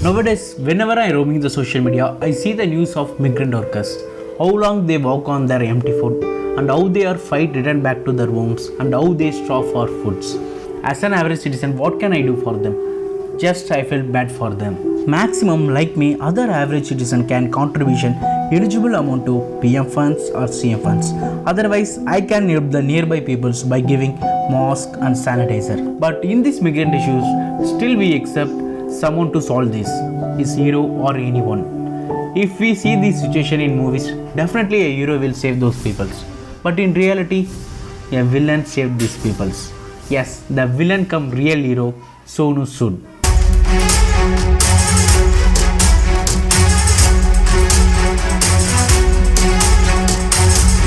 Nowadays, whenever I roaming the social media, I see the news of migrant workers. How long they walk on their empty food, and how they are fight return back to their homes, and how they starve for foods. As an average citizen, what can I do for them? Just I feel bad for them. Maximum like me, other average citizen can contribution eligible amount to PM funds or CM funds. Otherwise, I can help the nearby peoples by giving mask and sanitizer. But in these migrant issues, still we accept someone to solve this, his hero or anyone. If we see this situation in movies, definitely a hero will save those peoples. But in reality, a villain saved these peoples. Yes, the villain come real hero, Sonu Sood.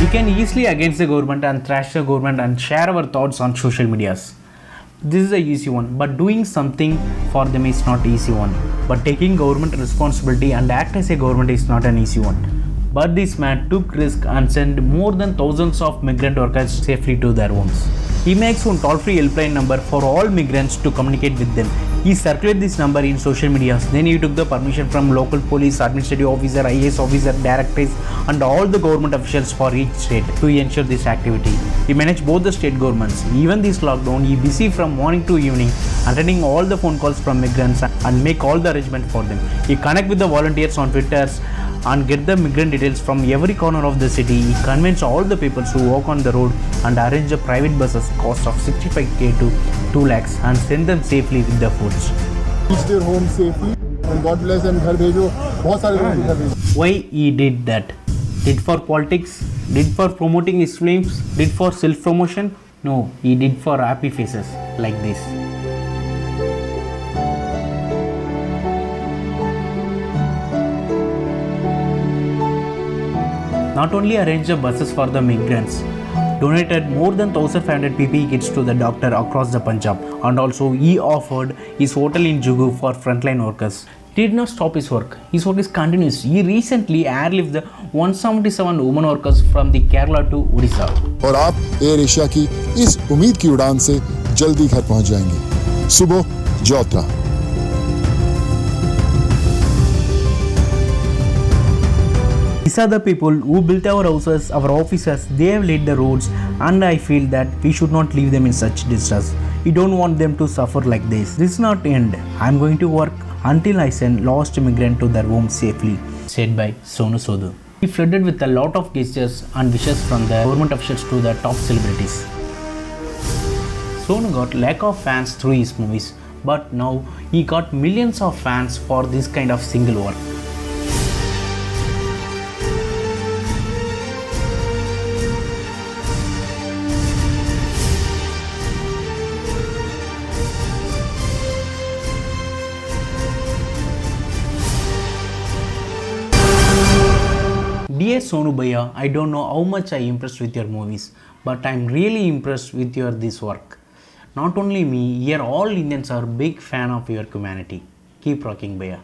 We can easily against the government and thrash the government and share our thoughts on social medias. This is a easy one, but doing something for them is not easy one. But taking government responsibility and act as a government is not an easy one. But this man took risk and sent more than thousands of migrant workers safely to their homes. He makes one toll-free helpline number for all migrants to communicate with them. He circulated this number in social media. Then he took the permission from local police, administrative officer, IAS officer, directors and all the government officials for each state to ensure this activity. He managed both the state governments. Even this lockdown, he busy from morning to evening, attending all the phone calls from migrants and make all the arrangement for them. He connect with the volunteers on Twitter and get the migrant details from every corner of the city. He convinced all the people who walk on the road and arrange the private buses cost of 65k to 2 lakhs and send them safely with the foods. Reach their home safely and God bless and घर भेजो बहुत सारे लोग घर भेजो. Why he did that? Did for politics? Did for promoting his films? Did for self promotion? No, he did for happy faces like this. Not only arranged the buses for the migrants, donated more than 1,500 PPE kits to the doctor across the Punjab, and also he offered his hotel in Jugu for frontline workers. He did not stop his work. His work is continuous. He recently airlifted the 177 women workers from the Kerala to Odisha. और आप air Asia की इस उम्मीद की उड़ान से जल्दी घर पहुंच जाएंगे. सुबह जोत्रा. These are the people who built our houses, our offices, they have laid the roads, and I feel that we should not leave them in such distress. We don't want them to suffer like this. This is not the end. I am going to work until I send lost immigrant to their home safely, said by Sonu Sood. He flooded with a lot of gestures and wishes from the government officials to the top celebrities. Sonu got lack of fans through his movies, but now he got millions of fans for this kind of single work. Dear Sonu Bhaiya, I don't know how much I impressed with your movies, but I'm really impressed with your this work. Not only me, here all Indians are big fan of your humanity. Keep rocking, Bhaiya.